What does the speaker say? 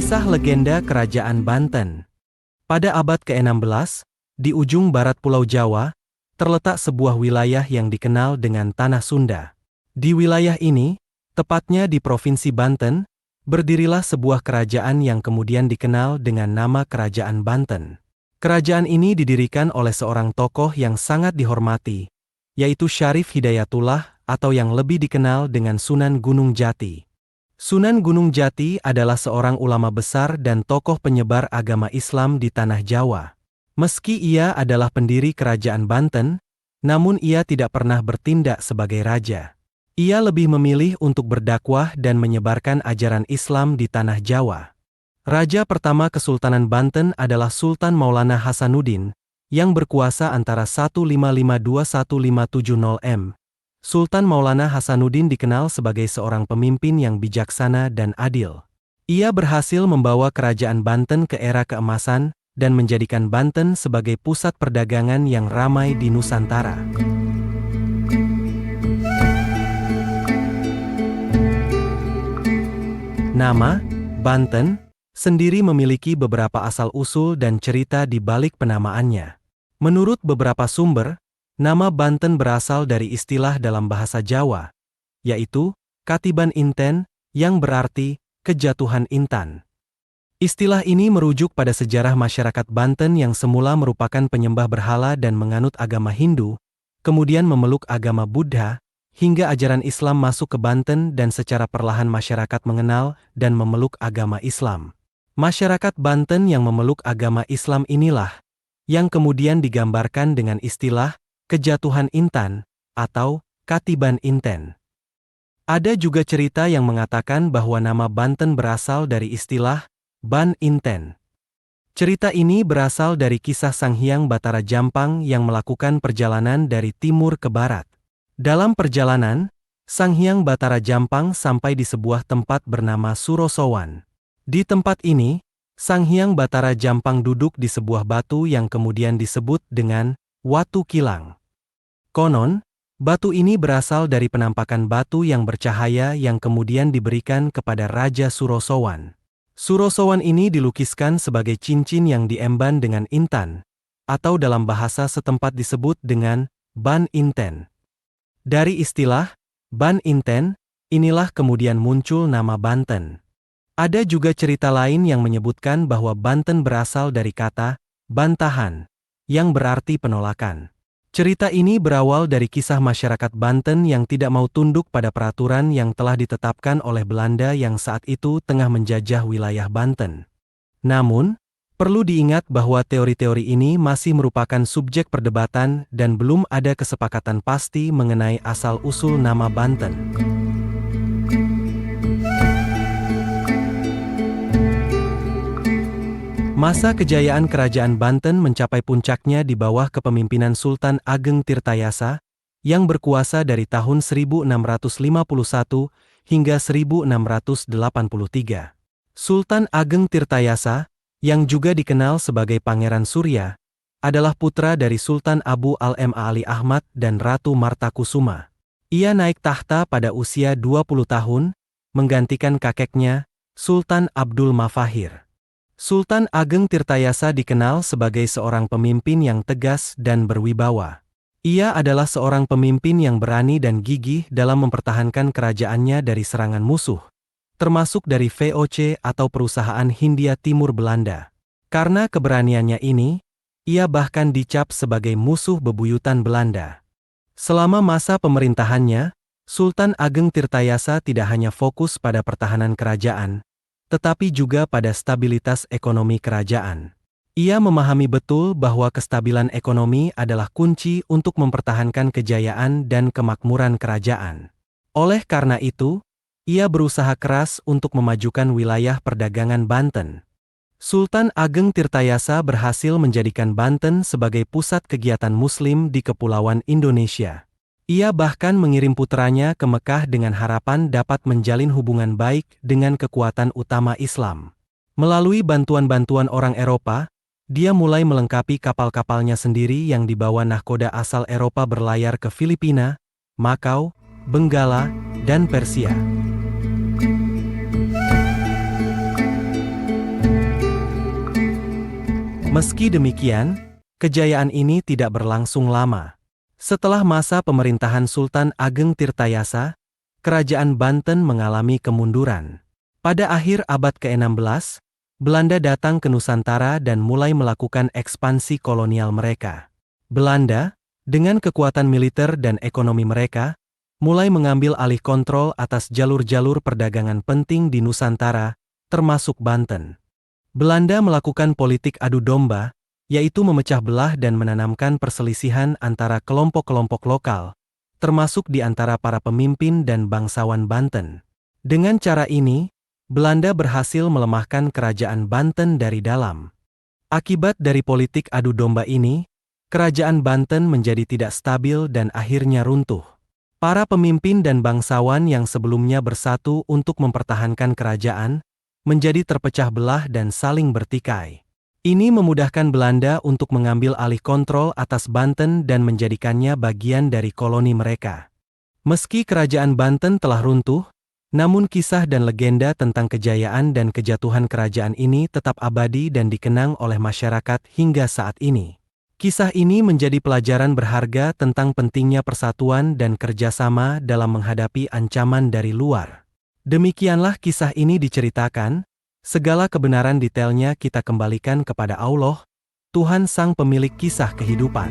Kisah legenda Kerajaan Banten. Pada abad ke-16, di ujung barat Pulau Jawa, terletak sebuah wilayah yang dikenal dengan Tanah Sunda. Di wilayah ini, tepatnya di Provinsi Banten, berdirilah sebuah kerajaan yang kemudian dikenal dengan nama Kerajaan Banten. Kerajaan ini didirikan oleh seorang tokoh yang sangat dihormati, yaitu Syarif Hidayatullah atau yang lebih dikenal dengan Sunan Gunung Jati. Sunan Gunung Jati adalah seorang ulama besar dan tokoh penyebar agama Islam di Tanah Jawa. Meski ia adalah pendiri Kerajaan Banten, namun ia tidak pernah bertindak sebagai raja. Ia lebih memilih untuk berdakwah dan menyebarkan ajaran Islam di Tanah Jawa. Raja pertama Kesultanan Banten adalah Sultan Maulana Hasanuddin, yang berkuasa antara 1552–1570 m. Sultan Maulana Hasanuddin dikenal sebagai seorang pemimpin yang bijaksana dan adil. Ia berhasil membawa Kerajaan Banten ke era keemasan dan menjadikan Banten sebagai pusat perdagangan yang ramai di Nusantara. Nama Banten sendiri memiliki beberapa asal-usul dan cerita di balik penamaannya. Menurut beberapa sumber, nama Banten berasal dari istilah dalam bahasa Jawa, yaitu Katiban Inten, yang berarti kejatuhan intan. Istilah ini merujuk pada sejarah masyarakat Banten yang semula merupakan penyembah berhala dan menganut agama Hindu, kemudian memeluk agama Buddha, hingga ajaran Islam masuk ke Banten dan secara perlahan masyarakat mengenal dan memeluk agama Islam. Masyarakat Banten yang memeluk agama Islam inilah yang kemudian digambarkan dengan istilah kejatuhan intan, atau Katiban Inten. Ada juga cerita yang mengatakan bahwa nama Banten berasal dari istilah Ban Inten. Cerita ini berasal dari kisah Sang Hyang Batara Jampang yang melakukan perjalanan dari timur ke barat. Dalam perjalanan, Sang Hyang Batara Jampang sampai di sebuah tempat bernama Surosowan. Di tempat ini, Sang Hyang Batara Jampang duduk di sebuah batu yang kemudian disebut dengan Watu Kilang. Konon, batu ini berasal dari penampakan batu yang bercahaya yang kemudian diberikan kepada Raja Surosowan. Surosowan ini dilukiskan sebagai cincin yang diemban dengan intan, atau dalam bahasa setempat disebut dengan Ban Inten. Dari istilah Ban Inten, inilah kemudian muncul nama Banten. Ada juga cerita lain yang menyebutkan bahwa Banten berasal dari kata bantahan, yang berarti penolakan. Cerita ini berawal dari kisah masyarakat Banten yang tidak mau tunduk pada peraturan yang telah ditetapkan oleh Belanda yang saat itu tengah menjajah wilayah Banten. Namun, perlu diingat bahwa teori-teori ini masih merupakan subjek perdebatan dan belum ada kesepakatan pasti mengenai asal-usul nama Banten. Masa kejayaan Kerajaan Banten mencapai puncaknya di bawah kepemimpinan Sultan Ageng Tirtayasa, yang berkuasa dari tahun 1651 hingga 1683. Sultan Ageng Tirtayasa, yang juga dikenal sebagai Pangeran Surya, adalah putra dari Sultan Abu al-Ma'ali Ahmad dan Ratu Martakusuma. Ia naik tahta pada usia 20 tahun, menggantikan kakeknya, Sultan Abdul Mafahir. Sultan Ageng Tirtayasa dikenal sebagai seorang pemimpin yang tegas dan berwibawa. Ia adalah seorang pemimpin yang berani dan gigih dalam mempertahankan kerajaannya dari serangan musuh, termasuk dari VOC atau Perusahaan Hindia Timur Belanda. Karena keberaniannya ini, ia bahkan dicap sebagai musuh bebuyutan Belanda. Selama masa pemerintahannya, Sultan Ageng Tirtayasa tidak hanya fokus pada pertahanan kerajaan, tetapi juga pada stabilitas ekonomi kerajaan. Ia memahami betul bahwa kestabilan ekonomi adalah kunci untuk mempertahankan kejayaan dan kemakmuran kerajaan. Oleh karena itu, ia berusaha keras untuk memajukan wilayah perdagangan Banten. Sultan Ageng Tirtayasa berhasil menjadikan Banten sebagai pusat kegiatan Muslim di Kepulauan Indonesia. Ia bahkan mengirim putranya ke Mekah dengan harapan dapat menjalin hubungan baik dengan kekuatan utama Islam. Melalui bantuan-bantuan orang Eropa, dia mulai melengkapi kapal-kapalnya sendiri yang dibawa nahkoda asal Eropa berlayar ke Filipina, Makau, Benggala, dan Persia. Meski demikian, kejayaan ini tidak berlangsung lama. Setelah masa pemerintahan Sultan Ageng Tirtayasa, kerajaan Banten mengalami kemunduran. Pada akhir abad ke-16, Belanda datang ke Nusantara dan mulai melakukan ekspansi kolonial mereka. Belanda, dengan kekuatan militer dan ekonomi mereka, mulai mengambil alih kontrol atas jalur-jalur perdagangan penting di Nusantara, termasuk Banten. Belanda melakukan politik adu domba, yaitu memecah belah dan menanamkan perselisihan antara kelompok-kelompok lokal, termasuk di antara para pemimpin dan bangsawan Banten. Dengan cara ini, Belanda berhasil melemahkan kerajaan Banten dari dalam. Akibat dari politik adu domba ini, kerajaan Banten menjadi tidak stabil dan akhirnya runtuh. Para pemimpin dan bangsawan yang sebelumnya bersatu untuk mempertahankan kerajaan, menjadi terpecah belah dan saling bertikai. Ini memudahkan Belanda untuk mengambil alih kontrol atas Banten dan menjadikannya bagian dari koloni mereka. Meski kerajaan Banten telah runtuh, namun kisah dan legenda tentang kejayaan dan kejatuhan kerajaan ini tetap abadi dan dikenang oleh masyarakat hingga saat ini. Kisah ini menjadi pelajaran berharga tentang pentingnya persatuan dan kerjasama dalam menghadapi ancaman dari luar. Demikianlah kisah ini diceritakan, segala kebenaran detailnya kita kembalikan kepada Allah, Tuhan Sang Pemilik kisah kehidupan.